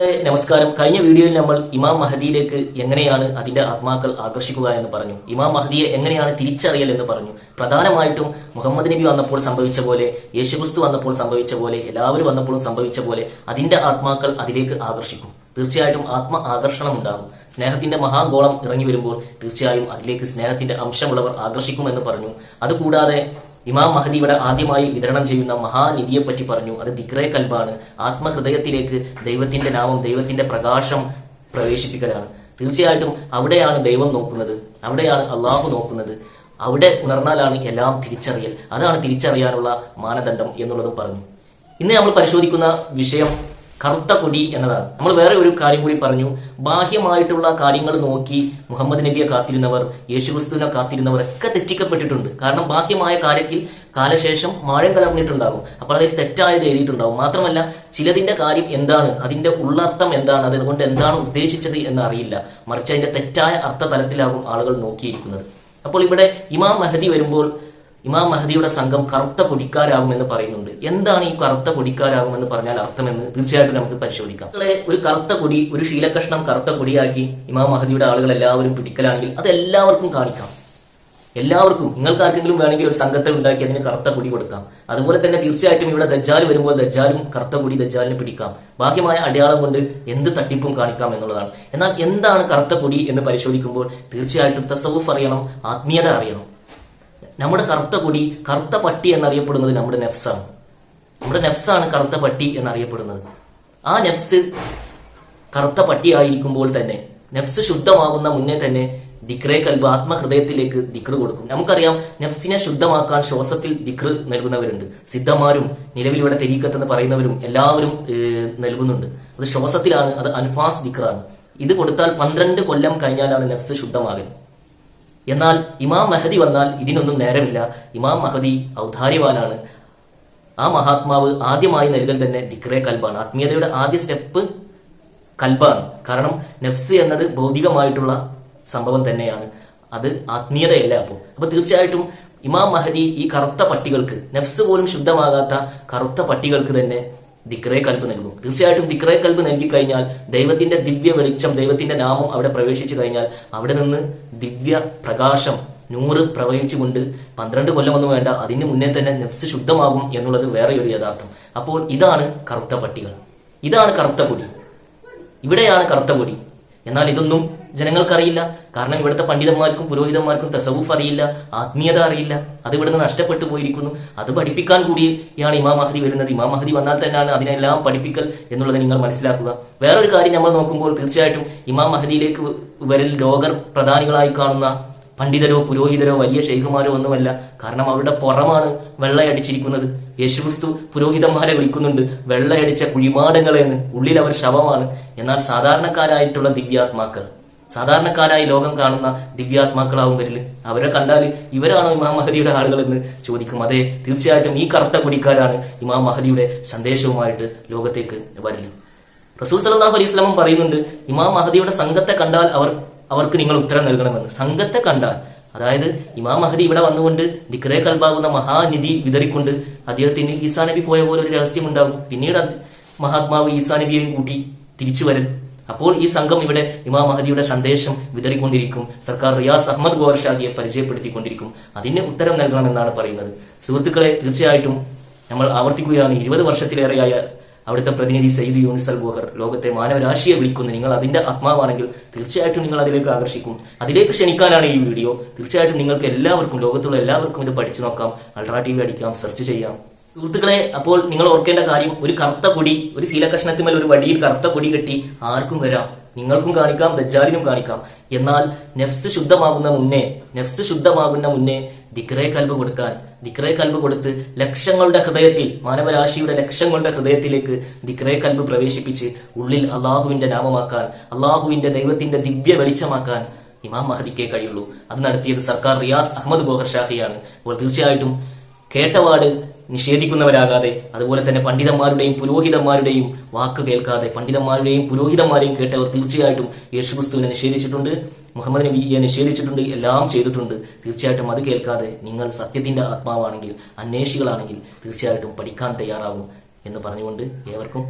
നമസ്കാരം. കഴിഞ്ഞ വീഡിയോയിൽ നമ്മൾ ഇമാം മഹദിയിലേക്ക് എങ്ങനെയാണ് അതിന്റെ ആത്മാക്കൾ ആകർഷിക്കുക എന്ന് പറഞ്ഞു. ഇമാം മഹദിയെ എങ്ങനെയാണ് തിരിച്ചറിയൽ എന്ന് പറഞ്ഞു. പ്രധാനമായിട്ടും മുഹമ്മദ് നബി വന്നപ്പോൾ സംഭവിച്ച പോലെ, യേശുക്രിസ്തു വന്നപ്പോൾ സംഭവിച്ച പോലെ, എല്ലാവരും വന്നപ്പോഴും സംഭവിച്ച പോലെ അതിന്റെ ആത്മാക്കൾ അതിലേക്ക് ആകർഷിക്കും. തീർച്ചയായിട്ടും ആത്മ ആകർഷണം ഉണ്ടാകും. സ്നേഹത്തിന്റെ മഹാഗോളം ഇറങ്ങി വരുമ്പോൾ തീർച്ചയായും അതിലേക്ക് സ്നേഹത്തിന്റെ അംശമുള്ളവർ ആകർഷിക്കുമെന്ന് പറഞ്ഞു. അതുകൂടാതെ ഇമാം മഹദി ഇവിടെ ആദ്യമായി വിതരണം ചെയ്യുന്ന മഹാനിധിയെ പറ്റി പറഞ്ഞു. അത് ദിക്റേ കൽബാണ്. ആത്മഹൃദയത്തിലേക്ക് ദൈവത്തിന്റെ നാമം, ദൈവത്തിന്റെ പ്രകാശം പ്രവേശിപ്പിക്കലാണ്. തീർച്ചയായിട്ടും അവിടെയാണ് ദൈവം നോക്കുന്നത്, അവിടെയാണ് അള്ളാഹു നോക്കുന്നത്. അവിടെ ഉണർന്നാലാണ് എല്ലാം തിരിച്ചറിയൽ. അതാണ് തിരിച്ചറിയാനുള്ള മാനദണ്ഡം എന്നുള്ളതും പറഞ്ഞു. ഇന്ന് നമ്മൾ പരിശോധിക്കുന്ന വിഷയം കറുത്ത കൊടി എന്നതാണ്. നമ്മൾ വേറെ ഒരു കാര്യം കൂടി പറഞ്ഞു. ബാഹ്യമായിട്ടുള്ള കാര്യങ്ങൾ നോക്കി മുഹമ്മദ് നബിയെ കാത്തിരുന്നവർ, യേശുക്രിസ്തുവിനെ കാത്തിരുന്നവർ ഒക്കെ തെറ്റിക്കപ്പെട്ടിട്ടുണ്ട്. കാരണം ബാഹ്യമായ കാര്യത്തിൽ കാലശേഷം മായം കലർന്നിട്ടുണ്ടാകും. അപ്പോൾ അതിൽ തെറ്റായത് എഴുതിയിട്ടുണ്ടാകും. മാത്രമല്ല ചിലതിന്റെ കാര്യം എന്താണ്, അതിന്റെ ഉള്ളർത്ഥം എന്താണ്, അതുകൊണ്ട് എന്താണ് ഉദ്ദേശിച്ചത് എന്ന് അറിയില്ല. മറിച്ച് അതിന്റെ തെറ്റായ അർത്ഥതലത്തിലാകും ആളുകൾ നോക്കിയിരിക്കുന്നത്. അപ്പോൾ ഇവിടെ ഇമാം മഹദി വരുമ്പോൾ ഇമാം മഹദിയുടെ സംഘം കറുത്ത കൊടിക്കാരാകുമെന്ന് പറയുന്നുണ്ട്. എന്താണ് ഈ കറുത്ത കൊടിക്കാരാകുമെന്ന് പറഞ്ഞാൽ അർത്ഥമെന്ന് തീർച്ചയായിട്ടും നമുക്ക് പരിശോധിക്കാം. ഒരു കറുത്ത കൊടി, ഒരു ശീലകഷ്ണം കറുത്ത കൊടിയാക്കി ഇമാം മഹദിയുടെ ആളുകൾ എല്ലാവരും പിടിക്കലാണെങ്കിൽ അത് എല്ലാവർക്കും കാണിക്കാം. എല്ലാവർക്കും, നിങ്ങൾക്ക് ആർക്കെങ്കിലും വേണമെങ്കിൽ ഒരു സംഘത്തെ ഉണ്ടാക്കി അതിന് കറുത്ത കൊടി കൊടുക്കാം. അതുപോലെ തന്നെ തീർച്ചയായിട്ടും ഇവിടെ ദജ്ജാൽ വരുമ്പോൾ ദജ്ജാലും കറുത്ത കൊടി ദജ്ജാലിന് പിടിക്കാം. ബാഹ്യമായ അടയാളം കൊണ്ട് എന്ത് തട്ടിപ്പും കാണിക്കാം എന്നുള്ളതാണ്. എന്നാൽ എന്താണ് കറുത്ത കൊടി എന്ന് പരിശോധിക്കുമ്പോൾ തീർച്ചയായിട്ടും തസവുഫ് അറിയണം, ആത്മീയത അറിയണം. നമ്മുടെ കറുത്ത കൊടി, കറുത്ത പട്ടി എന്നറിയപ്പെടുന്നത് നമ്മുടെ നെഫ്സാണ്. നമ്മുടെ നെഫ്സാണ് കറുത്ത പട്ടി എന്നറിയപ്പെടുന്നത്. ആ നെഫ്സ് കറുത്ത പട്ടിയായിരിക്കുമ്പോൾ തന്നെ നെഫ്സ് ശുദ്ധമാകുന്ന മുന്നേ തന്നെ ദിക്റേ കൽബ്, ആത്മഹൃദയത്തിലേക്ക് ദിക്റ് കൊടുക്കും. നമുക്കറിയാം നെഫ്സിനെ ശുദ്ധമാക്കാൻ ശ്വാസത്തിൽ ദിക്റ് നൽകുന്നവരുണ്ട്. സിദ്ധന്മാരും നിലവിലിവിടെ തെരീക്കത്ത് എന്ന് പറയുന്നവരും എല്ലാവരും നൽകുന്നുണ്ട്. അത് ശ്വാസത്തിലാണ്, അത് അൻഫാസ് ദിക്റാണ്. ഇത് കൊടുത്താൽ 12 കൊല്ലം കഴിഞ്ഞാലാണ് നെഫ്സ് ശുദ്ധമാകൽ. എന്നാൽ ഇമാം മഹദി വന്നാൽ ഇതിനൊന്നും നേരമില്ല. ഇമാം മഹദി ഔദാര്യവാനാണ്. ആ മഹാത്മാവ് ആദ്യമായി നൽകൽ തന്നെ ദിക്റേ കൽബാണ്. ആത്മീയതയുടെ ആദ്യ സ്റ്റെപ്പ് കൽബാണ്. കാരണം നെഫ്സ് എന്നത് ഭൗതികമായിട്ടുള്ള സംഭവം തന്നെയാണ്, അത് ആത്മീയതയല്ല. അപ്പൊ തീർച്ചയായിട്ടും ഇമാം മഹദി ഈ കറുത്ത പട്ടികൾക്ക്, നെഫ്സ് പോലും ശുദ്ധമാകാത്ത കറുത്ത പട്ടികൾക്ക് തന്നെ ദിക്റേ കൽബ് നൽകും. തീർച്ചയായിട്ടും ദിക്റേ കൽബ് നൽകി കഴിഞ്ഞാൽ ദൈവത്തിന്റെ ദിവ്യ വെളിച്ചം, ദൈവത്തിന്റെ നാമം അവിടെ പ്രവേശിച്ചു കഴിഞ്ഞാൽ അവിടെ നിന്ന് ദിവ്യ പ്രകാശം, നൂറ് പ്രവഹിച്ചുകൊണ്ട് 12 കൊല്ലമൊന്നും വേണ്ട, അതിന് മുന്നേ തന്നെ നെഫ്സ് ശുദ്ധമാകും എന്നുള്ളത് വേറെ ഒരു യഥാർത്ഥം. അപ്പോൾ ഇതാണ് കറുത്ത പട്ടികൾ, ഇതാണ് കറുത്ത കൊടി, ഇവിടെയാണ് കറുത്ത കൊടി. എന്നാൽ ഇതൊന്നും ജനങ്ങൾക്കറിയില്ല. കാരണം ഇവിടുത്തെ പണ്ഡിതന്മാർക്കും പുരോഹിതന്മാർക്കും തസവുഫ് അറിയില്ല, ആത്മീയത അറിയില്ല. അത് ഇവിടുന്ന് നഷ്ടപ്പെട്ടു പോയിരിക്കുന്നു. അത് പഠിപ്പിക്കാൻ കൂടിയാണ് ഇമാം മഹദി വരുന്നത്. ഇമാം മഹദി വന്നാൽ തന്നെയാണ് അതിനെല്ലാം പഠിപ്പിക്കൽ എന്നുള്ളത് നിങ്ങൾ മനസ്സിലാക്കുക. വേറൊരു കാര്യം നമ്മൾ നോക്കുമ്പോൾ തീർച്ചയായിട്ടും ഇമാം മഹദിയിലേക്ക് വരൽ ലോകർ പ്രധാനികളായി കാണുന്ന പണ്ഡിതരോ പുരോഹിതരോ വലിയ ഷെയ്ഖുമാരോ ഒന്നുമല്ല. കാരണം അവരുടെ പുറമാണ് വെള്ളയടിച്ചിരിക്കുന്നത്. യേശുക്രിസ്തു പുരോഹിതന്മാരെ വിളിക്കുന്നുണ്ട് വെള്ളയടിച്ച കുഴിമാടങ്ങളെന്ന്. ഉള്ളിൽ അവർ ശവമാണ്. എന്നാൽ സാധാരണക്കാരായിട്ടുള്ള ദിവ്യാത്മാക്കൾ, സാധാരണക്കാരായി ലോകം കാണുന്ന ദിവ്യാത്മാക്കളാവും വരില്. അവരെ കണ്ടാൽ ഇവരാണോ ഇമാം മഹദിയുടെ ആളുകൾ എന്ന് ചോദിക്കും. അതെ, തീർച്ചയായിട്ടും ഈ കറുത്ത കൊടിക്കാരാണ് ഇമാം മഹദിയുടെ സന്ദേശവുമായിട്ട് ലോകത്തേക്ക് വരല്. റസൂൽ സല്ലല്ലാഹു അലൈഹി വസല്ലം പറയുന്നുണ്ട്, ഇമാം മഹദിയുടെ സംഘത്തെ കണ്ടാൽ അവർക്ക് നിങ്ങൾ ഉത്തരം നൽകണമെന്ന്. സംഘത്തെ കണ്ടാൽ, അതായത് ഇമാം മഹദി ഇവിടെ വന്നുകൊണ്ട് ദിക്റേ കൽബാകുന്ന മഹാനിധി വിതറിക്കൊണ്ട് അദ്ദേഹത്തിന് ഈസാ നബി പോയ പോലെ ഒരു രഹസ്യം ഉണ്ടാകും. പിന്നീട് മഹാത്മാവ് ഈസാ നബിയെയും കൂട്ടി തിരിച്ചു വരൽ. അപ്പോൾ ഈ സംഘം ഇവിടെ ഇമാം മഹദിയുടെ സന്ദേശം വിതറിക്കൊണ്ടിരിക്കും. സർക്കാർ റിയാസ് അഹമ്മദ് ഗോവർഷാഹിയെ പരിചയപ്പെടുത്തിക്കൊണ്ടിരിക്കും. അതിന് ഉത്തരം നൽകണമെന്നാണ് പറയുന്നത്. സുഹൃത്തുക്കളെ, തീർച്ചയായിട്ടും നമ്മൾ ആവർത്തിക്കുകയാണ്, 20 വർഷത്തിലേറെയായ അവിടുത്തെ പ്രതിനിധി സയ്യിദ് യൂനിസ് അൽ ബോഹർ ലോകത്തെ മാനവരാശിയെ വിളിക്കുന്നു. നിങ്ങൾ അതിന്റെ ആത്മാവാണെങ്കിൽ തീർച്ചയായിട്ടും നിങ്ങൾ അതിലേക്ക് ആകർഷിക്കും. അതിലേക്ക് ക്ഷണിക്കാനാണ് ഈ വീഡിയോ. തീർച്ചയായിട്ടും നിങ്ങൾക്ക് എല്ലാവർക്കും, ലോകത്തുള്ള എല്ലാവർക്കും ഇത് പഠിച്ചു നോക്കാം. അൾട്രാ TV അടിക്കാം, സെർച്ച് ചെയ്യാം. സുഹൃത്തുക്കളെ, അപ്പോൾ നിങ്ങൾ ഓർക്കേണ്ട കാര്യം, ഒരു കറുത്ത കൊടി, ഒരു ശീലകഷ്ണത്തിന്മേൽ ഒരു വടിയിൽ കറുത്ത കൊടി കെട്ടി ആർക്കും വരാം. നിങ്ങൾക്കും കാണിക്കാം, ദജ്ജാലിനും കാണിക്കാം. എന്നാൽ നെഫ്സ് ശുദ്ധമാകുന്ന മുന്നേ ദിക്റേ കൽബ് കൊടുക്കാൻ, ദിക്റേ കൽബ് കൊടുത്ത് ലക്ഷങ്ങളുടെ ഹൃദയത്തിൽ, മാനവരാശിയുടെ ലക്ഷങ്ങളുടെ ഹൃദയത്തിലേക്ക് ദിക്റേ കൽബ് പ്രവേശിപ്പിച്ച് ഉള്ളിൽ അള്ളാഹുവിന്റെ നാമമാക്കാൻ, അള്ളാഹുവിന്റെ ദൈവത്തിന്റെ ദിവ്യ വെളിച്ചമാക്കാൻ ഇമാം മഹദിക്കേ കഴിയുള്ളൂ. അത് നടത്തിയത് സർക്കാർ റിയാസ് അഹമ്മദ് ഗോഹർഷാഹിയാണ്. അപ്പോൾ തീർച്ചയായിട്ടും കേട്ടപാട് നിഷേധിക്കുന്നവരാകാതെ, അതുപോലെ തന്നെ പണ്ഡിതന്മാരുടെയും പുരോഹിതന്മാരുടെയും വാക്ക് കേൾക്കാതെ, പണ്ഡിതന്മാരുടെയും പുരോഹിതന്മാരെയും കേട്ടവർ തീർച്ചയായിട്ടും യേശുക്രിസ്തുവിനെ നിഷേധിച്ചിട്ടുണ്ട്, മുഹമ്മദ് നബിയെ നിഷേധിച്ചിട്ടുണ്ട്, എല്ലാം ചെയ്തിട്ടുണ്ട്. തീർച്ചയായിട്ടും അത് കേൾക്കാതെ നിങ്ങൾ സത്യത്തിന്റെ ആത്മാവാണെങ്കിൽ, അന്വേഷികളാണെങ്കിൽ തീർച്ചയായിട്ടും പഠിക്കാൻ തയ്യാറാകും എന്ന് പറഞ്ഞുകൊണ്ട് ഏവർക്കും